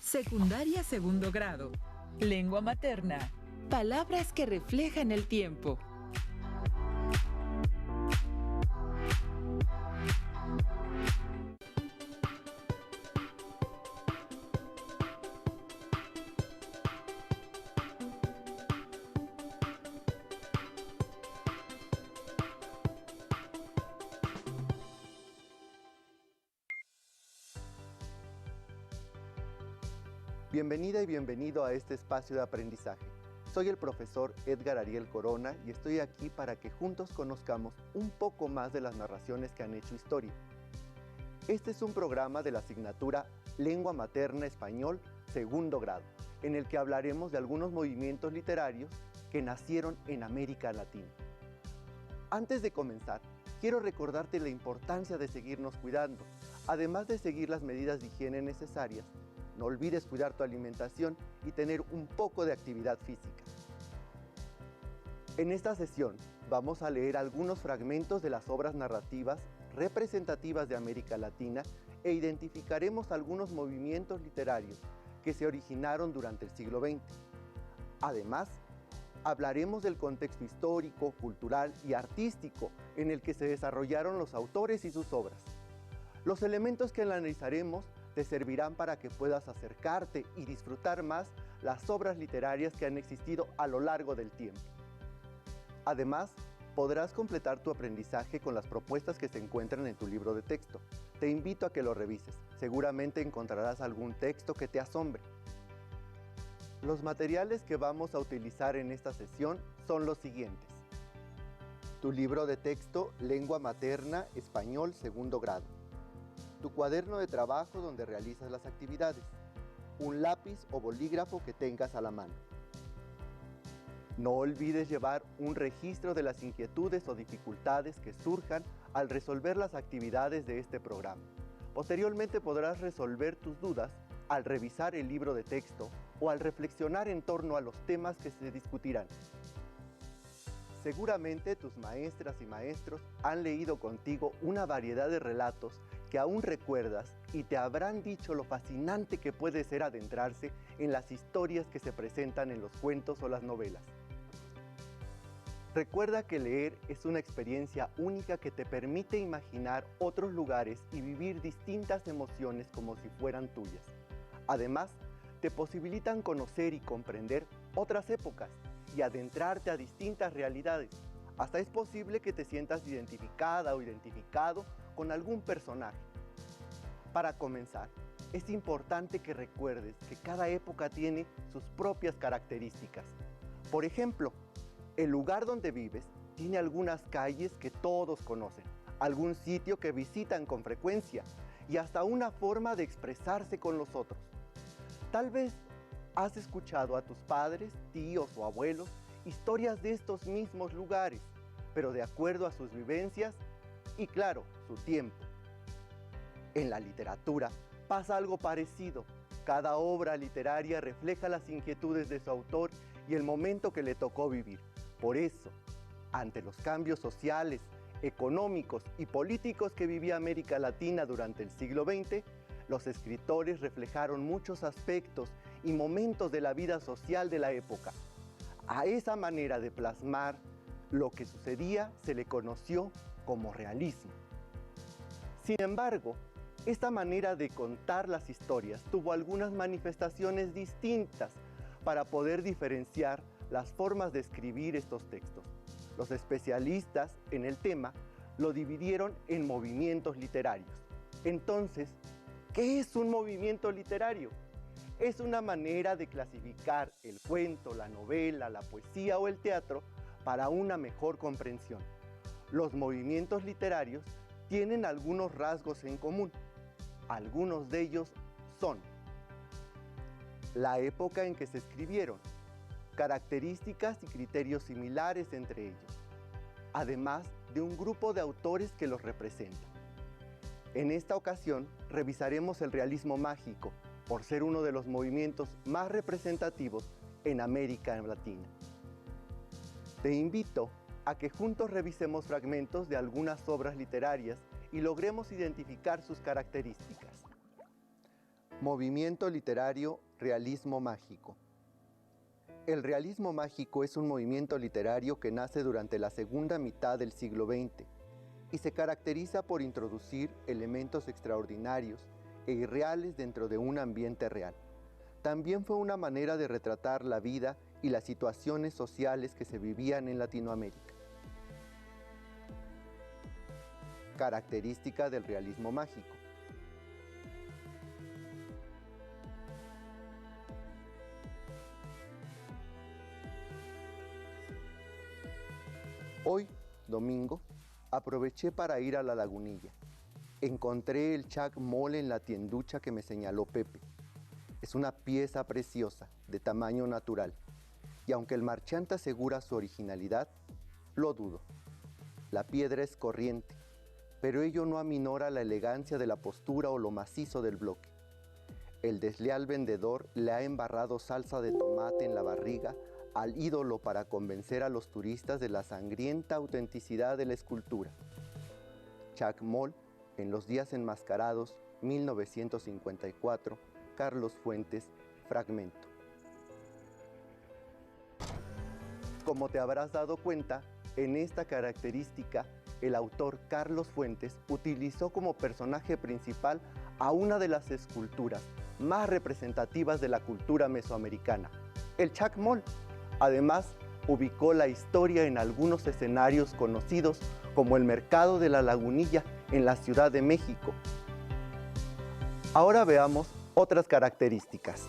Secundaria segundo grado. Lengua materna. Palabras que reflejan el tiempo. Bienvenida y bienvenido a este espacio de aprendizaje. Soy el profesor Edgar Ariel Corona y estoy aquí para que juntos conozcamos un poco más de las narraciones que han hecho historia. Este es un programa de la asignatura Lengua Materna Español segundo grado, en el que hablaremos de algunos movimientos literarios que nacieron en América Latina. Antes de comenzar, quiero recordarte la importancia de seguirnos cuidando, además de seguir las medidas de higiene necesarias. No olvides cuidar tu alimentación y tener un poco de actividad física. En esta sesión vamos a leer algunos fragmentos de las obras narrativas representativas de América Latina e identificaremos algunos movimientos literarios que se originaron durante el siglo XX. Además, hablaremos del contexto histórico, cultural y artístico en el que se desarrollaron los autores y sus obras. Los elementos que analizaremos te servirán para que puedas acercarte y disfrutar más las obras literarias que han existido a lo largo del tiempo. Además, podrás completar tu aprendizaje con las propuestas que se encuentran en tu libro de texto. Te invito a que lo revises. Seguramente encontrarás algún texto que te asombre. Los materiales que vamos a utilizar en esta sesión son los siguientes: tu libro de texto Lengua Materna Español segundo grado, tu cuaderno de trabajo donde realizas las actividades, un lápiz o bolígrafo que tengas a la mano. No olvides llevar un registro de las inquietudes o dificultades que surjan al resolver las actividades de este programa. Posteriormente podrás resolver tus dudas al revisar el libro de texto o al reflexionar en torno a los temas que se discutirán. Seguramente tus maestras y maestros han leído contigo una variedad de relatos que aún recuerdas y te habrán dicho lo fascinante que puede ser adentrarse en las historias que se presentan en los cuentos o las novelas. Recuerda que leer es una experiencia única que te permite imaginar otros lugares y vivir distintas emociones como si fueran tuyas. Además, te posibilitan conocer y comprender otras épocas y adentrarte a distintas realidades. Hasta es posible que te sientas identificada o identificado con algún personaje. Para comenzar, es importante que recuerdes que cada época tiene sus propias características. Por ejemplo, el lugar donde vives tiene algunas calles que todos conocen, algún sitio que visitan con frecuencia y hasta una forma de expresarse con los otros. Tal vez has escuchado a tus padres, tíos o abuelos historias de estos mismos lugares, pero de acuerdo a sus vivencias y, claro, su tiempo. En la literatura pasa algo parecido. Cada obra literaria refleja las inquietudes de su autor y el momento que le tocó vivir. Por eso, ante los cambios sociales, económicos y políticos que vivía América Latina durante el siglo XX, los escritores reflejaron muchos aspectos y momentos de la vida social de la época. A esa manera de plasmar lo que sucedía se le conoció como realismo. Sin embargo, esta manera de contar las historias tuvo algunas manifestaciones distintas para poder diferenciar las formas de escribir estos textos. Los especialistas en el tema lo dividieron en movimientos literarios. Entonces, ¿qué es un movimiento literario? Es una manera de clasificar el cuento, la novela, la poesía o el teatro para una mejor comprensión. Los movimientos literarios tienen algunos rasgos en común. Algunos de ellos son: la época en que se escribieron, características y criterios similares entre ellos, además de un grupo de autores que los representan. En esta ocasión revisaremos el realismo mágico, por ser uno de los movimientos más representativos en América Latina. Te invito a que juntos revisemos fragmentos de algunas obras literarias y logremos identificar sus características. Movimiento literario Realismo Mágico. El realismo mágico es un movimiento literario que nace durante la segunda mitad del siglo XX y se caracteriza por introducir elementos extraordinarios e irreales dentro de un ambiente real. También fue una manera de retratar la vida y las situaciones sociales que se vivían en Latinoamérica. Característica del realismo mágico. Hoy, domingo, aproveché para ir a la Lagunilla. Encontré el Chac Moll en la tienducha que me señaló Pepe. Es una pieza preciosa, de tamaño natural, y aunque el marchante asegura su originalidad, lo dudo. La piedra es corriente, pero ello no aminora la elegancia de la postura o lo macizo del bloque. El desleal vendedor le ha embarrado salsa de tomate en la barriga al ídolo para convencer a los turistas de la sangrienta autenticidad de la escultura. Chac Moll, en los días enmascarados, 1954, Carlos Fuentes, fragmento. Como te habrás dado cuenta, en esta característica, el autor Carlos Fuentes utilizó como personaje principal a una de las esculturas más representativas de la cultura mesoamericana, el Chac Moll. Además, ubicó la historia en algunos escenarios conocidos como el Mercado de la Lagunilla en la Ciudad de México. Ahora veamos otras características.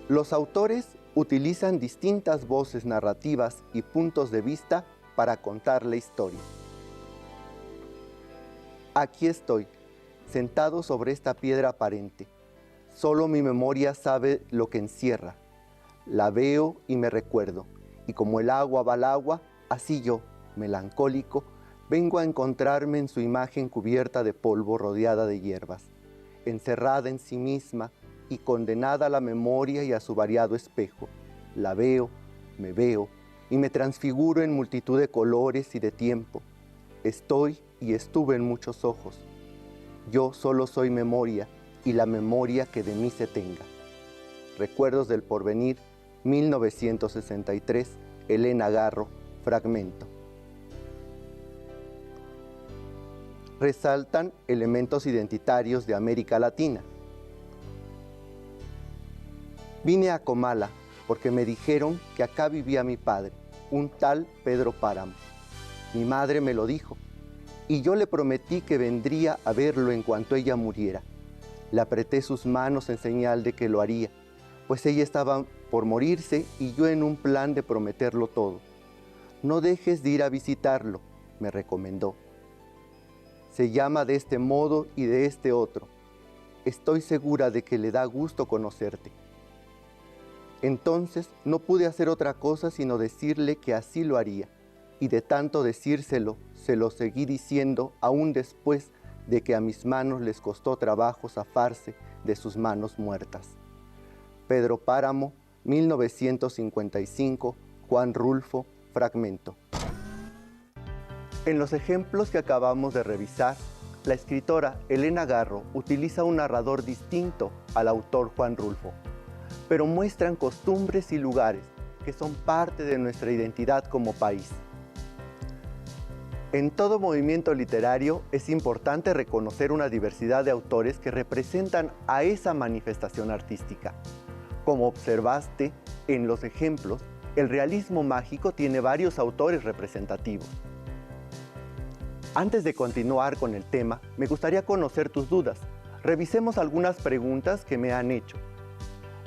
Los autores utilizan distintas voces narrativas y puntos de vista para contar la historia. Aquí estoy, sentado sobre esta piedra aparente. Solo mi memoria sabe lo que encierra. La veo y me recuerdo, y como el agua va al agua, así yo, melancólico, vengo a encontrarme en su imagen cubierta de polvo rodeada de hierbas, encerrada en sí misma y condenada a la memoria y a su variado espejo. La veo, y me transfiguro en multitud de colores y de tiempo. Estoy y estuve en muchos ojos. Yo solo soy memoria y la memoria que de mí se tenga. Recuerdos del porvenir, 1963, Elena Garro, fragmento. Resaltan elementos identitarios de América Latina. Vine a Comala porque me dijeron que acá vivía mi padre, un tal Pedro Páramo. Mi madre me lo dijo y yo le prometí que vendría a verlo en cuanto ella muriera. Le apreté sus manos en señal de que lo haría, pues ella estaba por morirse y yo en un plan de prometerlo todo. No dejes de ir a visitarlo, me recomendó. Se llama de este modo y de este otro. Estoy segura de que le da gusto conocerte. Entonces no pude hacer otra cosa sino decirle que así lo haría, y de tanto decírselo, se lo seguí diciendo aún después de que a mis manos les costó trabajo zafarse de sus manos muertas. Pedro Páramo, 1955, Juan Rulfo, fragmento. En los ejemplos que acabamos de revisar, la escritora Elena Garro utiliza un narrador distinto al autor Juan Rulfo, pero muestran costumbres y lugares que son parte de nuestra identidad como país. En todo movimiento literario es importante reconocer una diversidad de autores que representan a esa manifestación artística. Como observaste en los ejemplos, el realismo mágico tiene varios autores representativos. Antes de continuar con el tema, me gustaría conocer tus dudas. Revisemos algunas preguntas que me han hecho.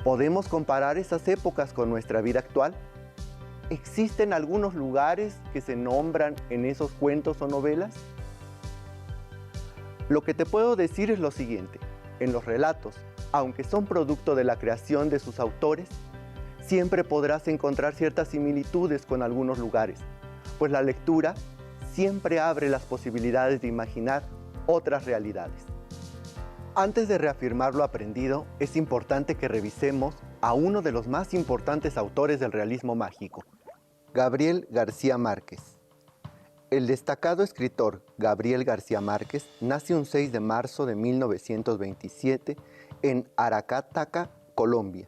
¿Podemos comparar esas épocas con nuestra vida actual? ¿Existen algunos lugares que se nombran en esos cuentos o novelas? Lo que te puedo decir es lo siguiente. En los relatos, aunque son producto de la creación de sus autores, siempre podrás encontrar ciertas similitudes con algunos lugares, pues la lectura siempre abre las posibilidades de imaginar otras realidades. Antes de reafirmar lo aprendido, es importante que revisemos a uno de los más importantes autores del realismo mágico, Gabriel García Márquez. El destacado escritor Gabriel García Márquez nace un 6 de marzo de 1927 en Aracataca, Colombia.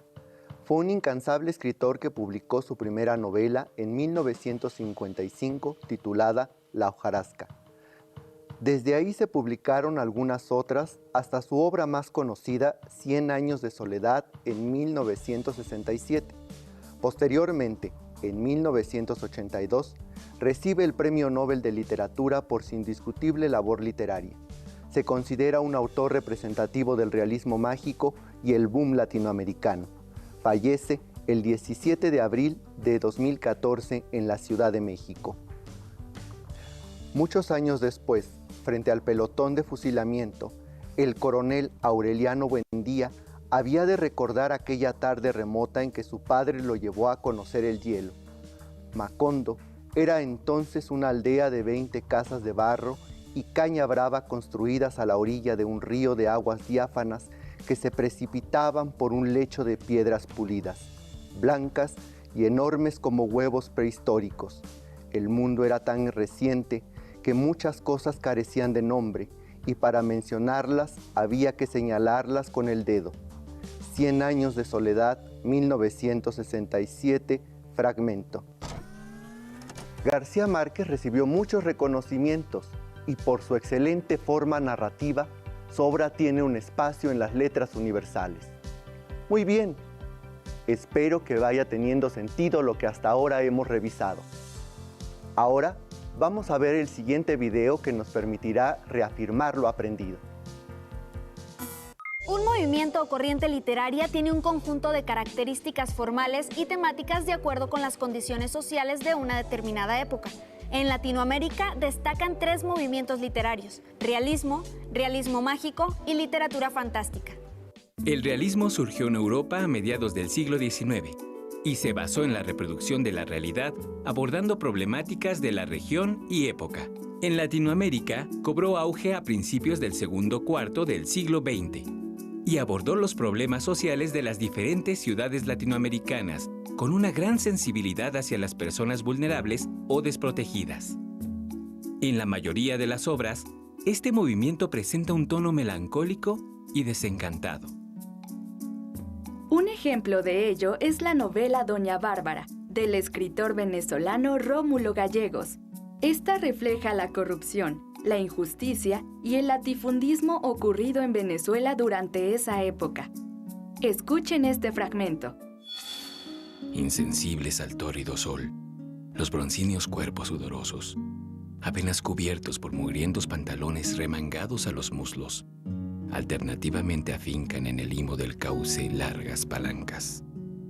Fue un incansable escritor que publicó su primera novela en 1955 titulada La hojarasca. Desde ahí se publicaron algunas otras hasta su obra más conocida, 100 años de soledad, en 1967. Posteriormente, en 1982, recibe el Premio Nobel de Literatura por su indiscutible labor literaria. Se considera un autor representativo del realismo mágico y el boom latinoamericano. Fallece el 17 de abril de 2014 en la Ciudad de México. Muchos años después, frente al pelotón de fusilamiento, el coronel Aureliano Buendía había de recordar aquella tarde remota en que su padre lo llevó a conocer el hielo. Macondo era entonces una aldea de 20 casas de barro y caña brava construidas a la orilla de un río de aguas diáfanas que se precipitaban por un lecho de piedras pulidas, blancas y enormes como huevos prehistóricos. El mundo era tan reciente que muchas cosas carecían de nombre y para mencionarlas había que señalarlas con el dedo. 100 años de soledad, 1967, fragmento. García Márquez recibió muchos reconocimientos y por su excelente forma narrativa, su obra tiene un espacio en las letras universales. Muy bien, espero que vaya teniendo sentido lo que hasta ahora hemos revisado. Ahora vamos a ver el siguiente video que nos permitirá reafirmar lo aprendido. Un movimiento o corriente literaria tiene un conjunto de características formales y temáticas de acuerdo con las condiciones sociales de una determinada época. En Latinoamérica destacan 3 movimientos literarios: realismo, realismo mágico y literatura fantástica. El realismo surgió en Europa a mediados del siglo XIX y se basó en la reproducción de la realidad, abordando problemáticas de la región y época. En Latinoamérica cobró auge a principios del segundo cuarto del siglo XX y abordó los problemas sociales de las diferentes ciudades latinoamericanas con una gran sensibilidad hacia las personas vulnerables o desprotegidas. En la mayoría de las obras, este movimiento presenta un tono melancólico y desencantado. Un ejemplo de ello es la novela Doña Bárbara, del escritor venezolano Rómulo Gallegos. Esta refleja la corrupción, la injusticia y el latifundismo ocurrido en Venezuela durante esa época. Escuchen este fragmento. Insensibles al tórrido sol, los broncíneos cuerpos sudorosos, apenas cubiertos por mugrientos pantalones remangados a los muslos, alternativamente afincan en el limo del cauce largas palancas.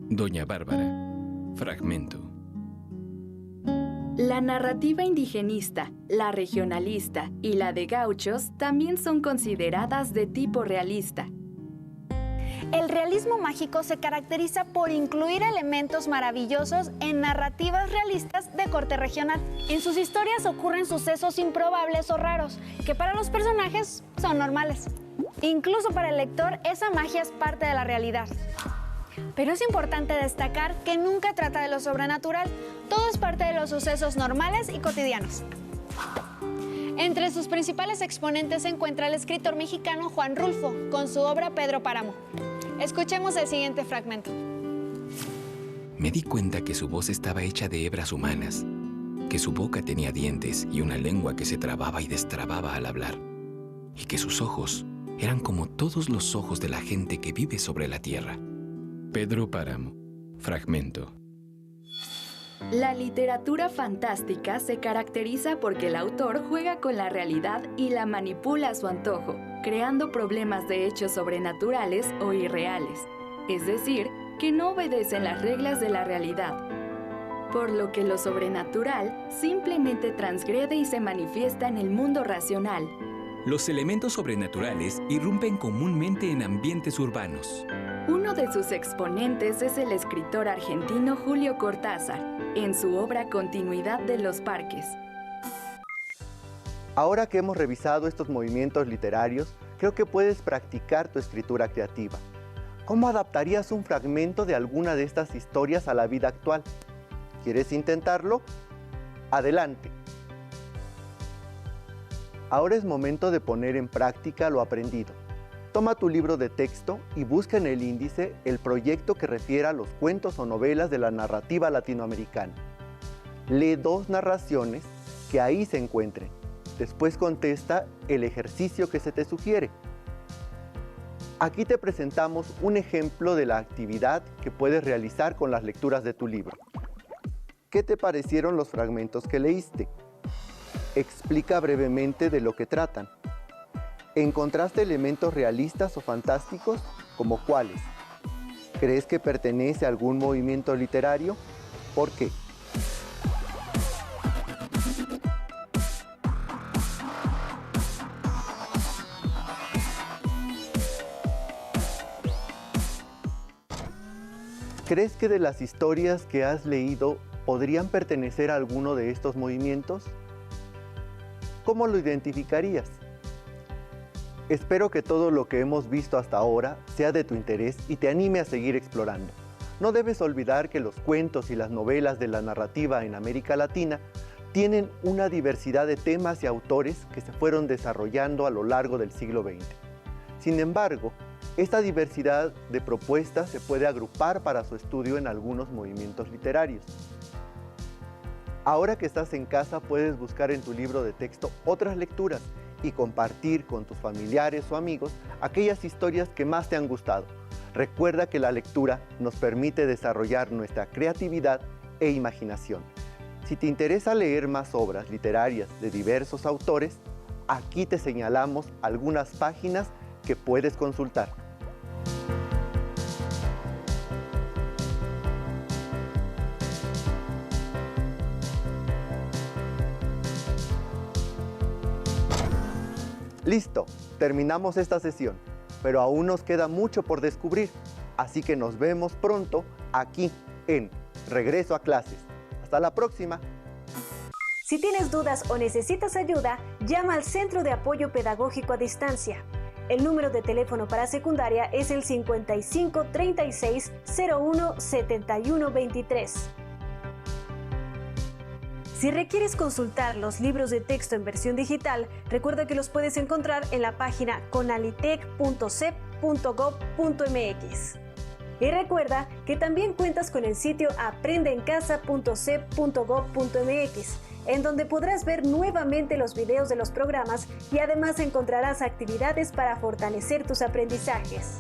Doña Bárbara, fragmento. La narrativa indigenista, la regionalista y la de gauchos también son consideradas de tipo realista. El realismo mágico se caracteriza por incluir elementos maravillosos en narrativas realistas de corte regional. En sus historias ocurren sucesos improbables o raros, que para los personajes son normales. Incluso para el lector, esa magia es parte de la realidad. Pero es importante destacar que nunca trata de lo sobrenatural, todo es parte de los sucesos normales y cotidianos. Entre sus principales exponentes se encuentra el escritor mexicano Juan Rulfo, con su obra Pedro Páramo. Escuchemos el siguiente fragmento. Me di cuenta que su voz estaba hecha de hebras humanas, que su boca tenía dientes y una lengua que se trababa y destrababa al hablar, y que sus ojos eran como todos los ojos de la gente que vive sobre la tierra. Pedro Páramo, fragmento. La literatura fantástica se caracteriza porque el autor juega con la realidad y la manipula a su antojo, creando problemas de hechos sobrenaturales o irreales, es decir, que no obedecen las reglas de la realidad, por lo que lo sobrenatural simplemente transgrede y se manifiesta en el mundo racional. Los elementos sobrenaturales irrumpen comúnmente en ambientes urbanos. Uno de sus exponentes es el escritor argentino Julio Cortázar, en su obra Continuidad de los Parques. Ahora que hemos revisado estos movimientos literarios, creo que puedes practicar tu escritura creativa. ¿Cómo adaptarías un fragmento de alguna de estas historias a la vida actual? ¿Quieres intentarlo? Adelante. Ahora es momento de poner en práctica lo aprendido. Toma tu libro de texto y busca en el índice el proyecto que refiera a los cuentos o novelas de la narrativa latinoamericana. Lee 2 narraciones que ahí se encuentren. Después contesta el ejercicio que se te sugiere. Aquí te presentamos un ejemplo de la actividad que puedes realizar con las lecturas de tu libro. ¿Qué te parecieron los fragmentos que leíste? Explica brevemente de lo que tratan. ¿Encontraste elementos realistas o fantásticos? ¿Como cuáles? ¿Crees que pertenece a algún movimiento literario? ¿Por qué? ¿Crees que de las historias que has leído podrían pertenecer a alguno de estos movimientos? ¿Cómo lo identificarías? Espero que todo lo que hemos visto hasta ahora sea de tu interés y te anime a seguir explorando. No debes olvidar que los cuentos y las novelas de la narrativa en América Latina tienen una diversidad de temas y autores que se fueron desarrollando a lo largo del siglo XX. Sin embargo, esta diversidad de propuestas se puede agrupar para su estudio en algunos movimientos literarios. Ahora que estás en casa, puedes buscar en tu libro de texto otras lecturas y compartir con tus familiares o amigos aquellas historias que más te han gustado. Recuerda que la lectura nos permite desarrollar nuestra creatividad e imaginación. Si te interesa leer más obras literarias de diversos autores, aquí te señalamos algunas páginas que puedes consultar. Listo, terminamos esta sesión, pero aún nos queda mucho por descubrir, así que nos vemos pronto aquí en Regreso a Clases. ¡Hasta la próxima! Si tienes dudas o necesitas ayuda, llama al Centro de Apoyo Pedagógico a Distancia. El número de teléfono para secundaria es el 55 36 01 71 23. Si requieres consultar los libros de texto en versión digital, recuerda que los puedes encontrar en la página conalitec.cep.gov.mx. Y recuerda que también cuentas con el sitio aprendeencasa.cep.gov.mx, en donde podrás ver nuevamente los videos de los programas y además encontrarás actividades para fortalecer tus aprendizajes.